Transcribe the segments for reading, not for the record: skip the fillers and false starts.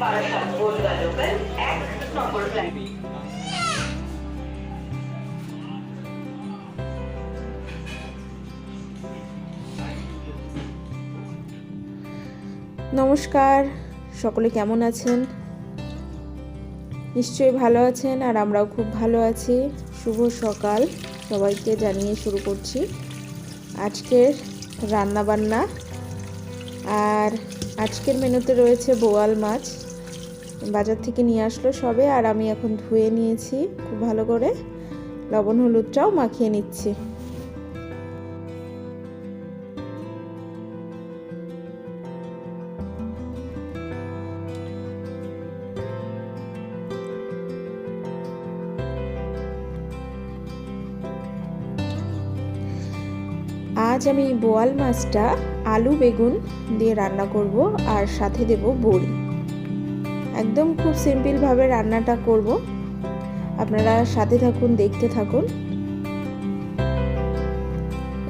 নমস্কার, সকলে কেমন আছেন? নিশ্চয়ই ভালো আছেন, আর আমরাও খুব ভালো আছি। শুভ সকাল সবাইকে জানিয়ে শুরু করছি আজকের রান্না বান্না। আর আজকের মেনুতে রয়েছে বোয়াল মাছ, বাজার থেকে নিয়ে আসলো সবে, আর আমি এখন ধুয়ে নিয়েছি খুব ভালো করে, লবণ হলুদটাও মাখিয়ে নিচ্ছি। আজ আমি বোয়াল মাছটা আলু বেগুন দিয়ে রান্না করব, আর সাথে দেব বড়ি। একদম খুব সিম্পলভাবে রান্নাটা করব, আপনারা সাথে থাকুন, দেখতে থাকুন।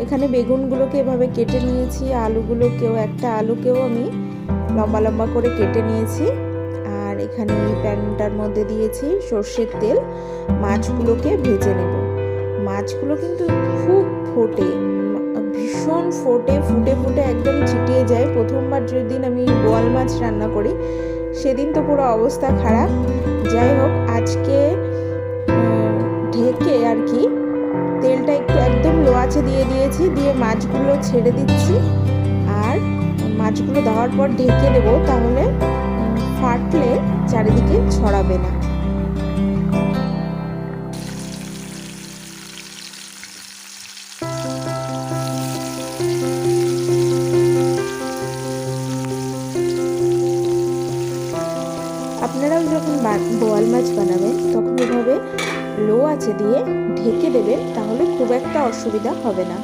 এখানে বেগুনগুলোকে এভাবে কেটে নিয়েছি, আলুগুলোকেও, একটা আলুকেও আমি লম্বা লম্বা করে কেটে নিয়েছি। আর এখানে এই প্যানটার মধ্যে দিয়েছি সর্ষের তেল, মাছগুলোকে ভেজে নেব। মাছগুলো কিন্তু খুব ফোটে, ভীষণ ফোটে, ফুটে ফুটে একদম ছিটিয়ে যায়। প্রথমবার যেদিন আমি বোয়াল মাছ রান্না করি সেদিন তো পুরো অবস্থা খারাপ। যাই হোক, আজকে ঢেকে আর কি তেলটা একটু একদম লো আঁচে দিয়ে দিয়েছি, দিয়ে মাছগুলো ছেড়ে দিচ্ছি। আর মাছগুলো দেওয়ার পর ঢেকে দেবো, তাহলে ফাটলে চারিদিকে ছড়াবে না। আপনারাও যখন বোয়াল মাছ বানাবেন তখন এভাবে লো আঁচে দিয়ে ঢেকে দেবেন, তাহলে খুব একটা অসুবিধা হবে না।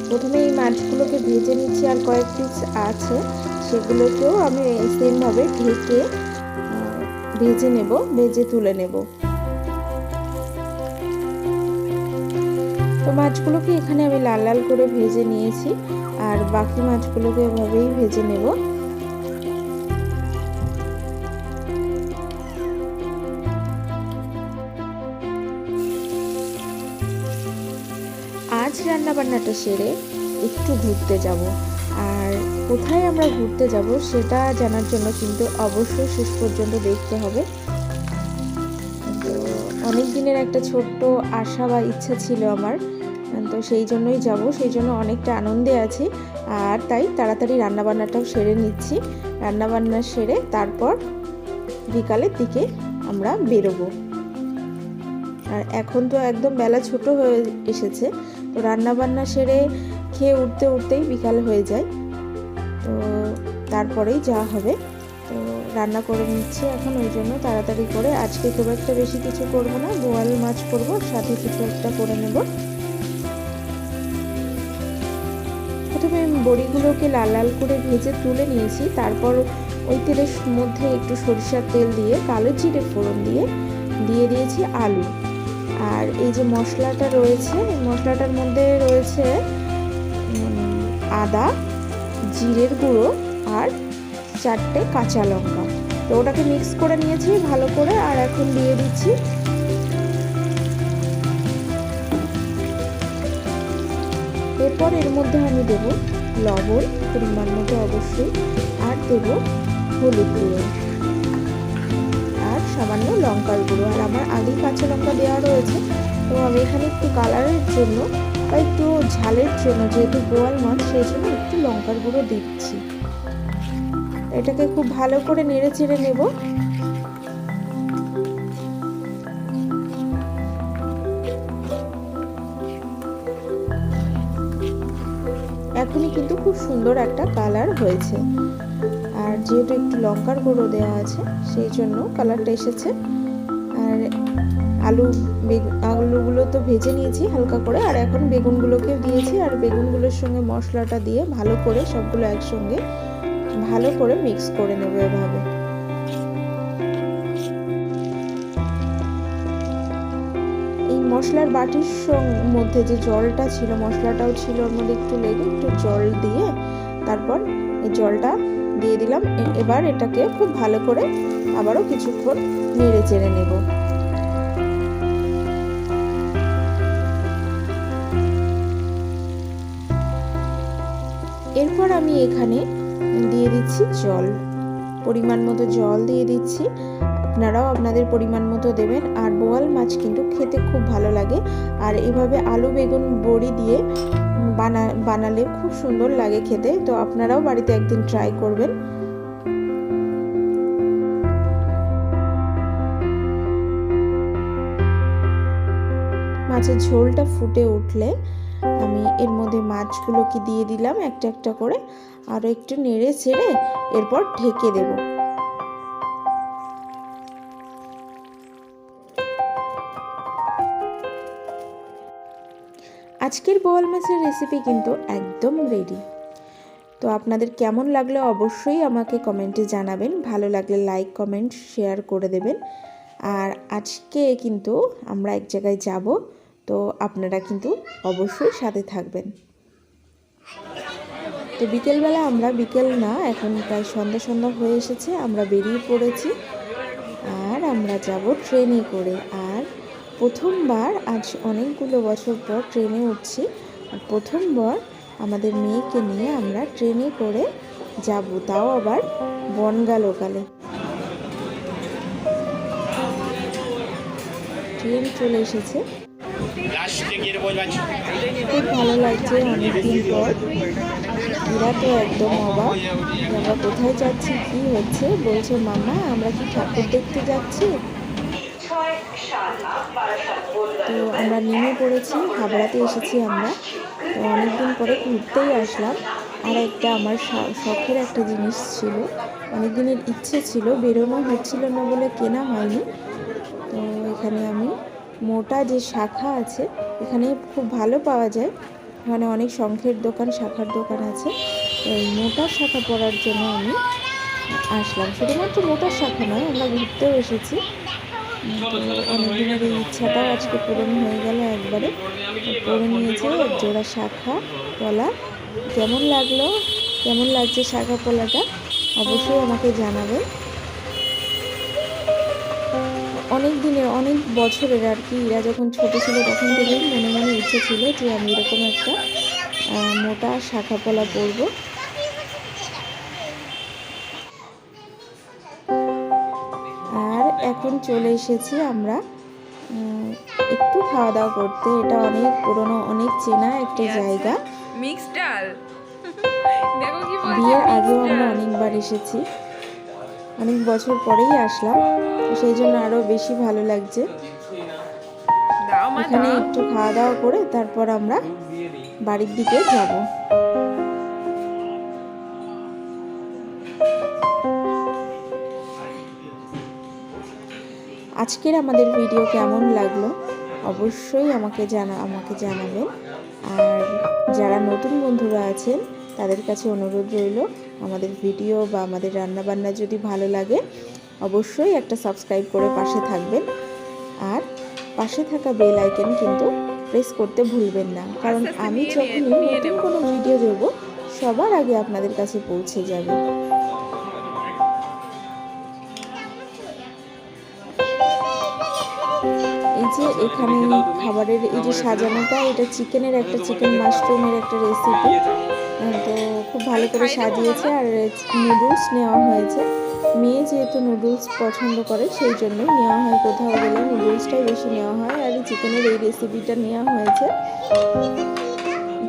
প্রথমে এই মাছগুলোকে ভেজে নিচ্ছি, আর কয়েক পিস আছে সেগুলোকেও আমি সেমভাবে ঢেকে ভেজে নেব, ভেজে তুলে নেব। তো মাছগুলোকে এখানে আমি লাল লাল করে ভেজে নিয়েছি, আর বাকি মাছগুলোকে এভাবেই ভেজে নেব। আজ রান্না বান্নাটা সেরে একটু ঘুরতে যাব, আর কোথায় আমরা ঘুরতে যাব সেটা জানার জন্য কিন্তু অবশ্যই শেষ পর্যন্ত দেখতে হবে। তো অনেক দিনের একটা ছোট্ট আশা বা ইচ্ছা ছিল আমার, তো সেই জন্যই যাব, সেই জন্য অনেকটা আনন্দে আছি। আর তাই তাড়াতাড়ি রান্নাবান্নাটাও সেরে নিচ্ছি। রান্নাবান্না সেরে তারপর বিকালের দিকে আমরা বেরোবো। আর এখন তো একদম বেলা ছোট হয়ে এসেছে, তো রান্নাবান্না সেরে খেয়ে উঠতে উঠতেই বিকাল হয়ে যায়, তো তারপরেই যাওয়া হবে। তো রান্না করে নিচ্ছি এখন, ওই জন্য তাড়াতাড়ি করে। আজকে খুব একটা বেশি কিছু করবো না, বোয়াল মাছ করবো, সাথে কিছু একটা করে নেব। প্রথমে আমি বড়িগুলোকে লাল লাল করে ভেজে তুলে নিয়েছি, তারপর ওই তেলের মধ্যে একটু সরিষার তেল দিয়ে কালো জিরে ফোড়ন দিয়ে দিয়েছি আলু। আর এই যে মশলাটা রয়েছে, এই মশলাটার মধ্যে রয়েছে আদা, জিরের গুঁড়ো আর 4টে কাঁচা লঙ্কা। তো ওটাকে মিক্স করে নিয়েছি ভালো করে, আর এখন দিয়ে দিচ্ছি এরপর এর মধ্যে আমি দেব লবণ পরিমাণ মতো অবশ্যই, আর দেব হলুদ গুঁড়ো আর সামান্য লঙ্কার গুঁড়ো। আর আমার আগেই কাঁচা লঙ্কা দেওয়া রয়েছে, তো আমি এখানে একটু কালারের জন্য বা একটু ঝালের জন্য, যেহেতু বোয়াল মাছ, সেই জন্য একটু লঙ্কার গুঁড়ো দিচ্ছি। এটাকে খুব ভালো করে নেড়ে চেড়ে নেব। এখনই কিন্তু খুব সুন্দর একটা কালার হয়েছে, আর যেহেতু একটু লঙ্কার গুঁড়ো দেওয়া আছে সেই জন্য কালারটা এসেছে। আর আলুগুলো তো ভেজে নিয়েছি হালকা করে, আর এখন বেগুনগুলোকে দিয়েছি, আর বেগুনগুলোর সঙ্গে মশলাটা দিয়ে ভালো করে সবগুলো একসঙ্গে ভালো করে মিক্স করে নেব এভাবে। এই মশলার বাটির মধ্যে যে জলটা ছিল, মশলাটাও ছিল ওর মধ্যে, একটু লেগে একটু জল দিয়ে তারপর এই জলটা দিয়ে দিলাম। এবার এটাকে খুব ভালো করে আবারও কিছুক্ষণ নেড়ে চেড়ে নেব। এরপর আমি এখানে দিয়ে দিচ্ছি জল, পরিমাণ মতো জল দিয়ে দিচ্ছি। আপনারাও আপনাদের পরিমাণ মতো দেবেন। আর বোয়াল মাছ কিন্তু খেতে খুব ভালো লাগে, আর এভাবে আলু বেগুন বড়ি দিয়ে বানালে খুব সুন্দর লাগে খেতে। তো আপনারাও বাড়িতে একদিন ট্রাই করবেন। মাছের ঝোলটা ফুটে উঠলে আমি এর মধ্যে মাছগুলোকে দিয়ে দিলাম একটা একটা করে, আরও একটু নেড়ে ছেড়ে এরপর ঢেকে দেব। আজকের বোয়াল মাছের রেসিপি কিন্তু একদম রেডি। তো আপনাদের কেমন লাগলো অবশ্যই আমাকে কমেন্টে জানাবেন। ভালো লাগলে লাইক কমেন্ট শেয়ার করে দেবেন। আর আজকে কিন্তু আমরা এক জায়গায় যাব, তো আপনারা কিন্তু অবশ্যই সাথে থাকবেন। তো বিকেলবেলা আমরা, বিকেল না এখন প্রায় সন্ধ্যা সন্ধ্যা হয়ে এসেছে, আমরা বেরিয়ে পড়েছি আর আমরা যাব ট্রেনে করে। আর প্রথমবার, আজ অনেকগুলো বছর পর ট্রেনে উঠছি। প্রথমবার আমাদের মেয়েকে নিয়ে আমরা ট্রেনে করে যাব, তাও আবার বনগা লোকালে। ট্রেন চলে এসেছে, খুব ভালো লাগছে অনেকদিন পর। এরা তো একদম অবাক, আমরা কোথায় যাচ্ছি, কি হচ্ছে। বলছে মামা আমরা কি ঠাকুর দেখতে যাচ্ছি। তো আমরা নেমে পড়েছি, হাবড়াতে এসেছি আমরা। তো অনেকদিন পরে ঘুরতেই আসলাম। আর একটা আমার শখের একটা জিনিস ছিল, অনেক দিনের ইচ্ছে ছিল, বেরোনো হচ্ছিল না বলে কেনা হয়নি। তো এখানে আমি মোটা যে শাখা আছে, এখানে খুব ভালো পাওয়া যায়, মানে অনেক শঙ্খের দোকান, শাখার দোকান আছে। এই মোটার শাখা পরার জন্য আমি আসলাম। শুধুমাত্র মোটার শাখা নয়, আমরা ঘুরতেও এসেছি। তো অনেক দিনের এই ইচ্ছাটাও আজকে পূরণ হয়ে গেল একবারে। পরে নিয়েছে এক জোড়া শাখা পলা। কেমন লাগলো, কেমন লাগছে শাখা পলাটা অবশ্যই আমাকে জানাবেন। অনেক দিনের, অনেক বছরের আর কি, এরা যখন ছোট ছিল তখন থেকেই মনে মনে ইচ্ছে ছিল যে আমি এরকম একটা মোটা শাখা পলা পরবো। আর এখন চলে এসেছি আমরা একটু খাওয়া দাওয়া করতে। এটা অনেক পুরনো, অনেক চেনা একটা জায়গা। বিয়ের আগেও আমরা অনেকবার এসেছি, অনেক বছর পরেই আসলাম, তো সেই জন্য আরও বেশি ভালো লাগছে। এখানে একটু খাওয়া দাওয়া করে তারপর আমরা বাড়ির দিকে যাব। আজকের আমাদের ভিডিও কেমন লাগলো অবশ্যই আমাকে জানাবেন। আর যারা নতুন বন্ধুরা আছেন তাদের কাছে অনুরোধ রইল, আমাদের ভিডিও বা আমাদের রান্নাবান্না যদি ভালো লাগে অবশ্যই একটা সাবস্ক্রাইব করে পাশে থাকবেন। আর পাশে থাকা বেল আইকন কিন্তু প্রেস করতে ভুলবেন না, কারণ আমি যখনই নতুন কোনো ভিডিও দেব সবার আগে আপনাদের কাছে পৌঁছে যাবে। এই যে এখানে খাবারের এই যে সাজানোটা, এটা চিকেনের একটা, চিকেন মাশরুমের একটা রেসিপি। তো খুব ভালো করে সাজিয়েছে। আর নুডলস নেওয়া হয়েছে, মেয়ে যেহেতু নুডলস পছন্দ করে সেই জন্যই নেওয়া হয়, কোথাও গেলে নুডলসটাই বেশি নেওয়া হয়। আর এই চিকেনের এই রেসিপিটা নেওয়া হয়েছে।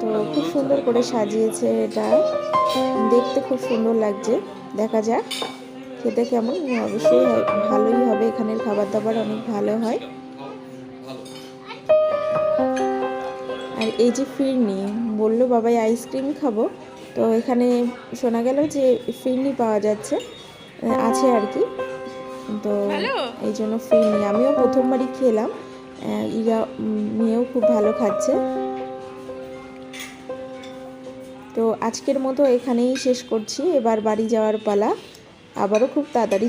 তো খুব সুন্দর করে সাজিয়েছে, এটা দেখতে খুব সুন্দর লাগছে। দেখা যাক খেতে কেমন, অবশ্যই ভালোই হবে। এখানের খাবার দাবার অনেক ভালো হয়। আর এই যে ফিরনি, বললো বাবাই আইসক্রিম খাবো, তো এখানে শোনা গেল যে ফিরনি পাওয়া যাচ্ছে, আছে আর কি। তো এই জন্য ফিরনি আমিও প্রথমবারই খেলাম, মেয়েও খুব ভালো খাচ্ছে। তো আজকের মতো এখানেই শেষ করছি, এবার বাড়ি যাওয়ার পালা। আবারও খুব তাড়াতাড়ি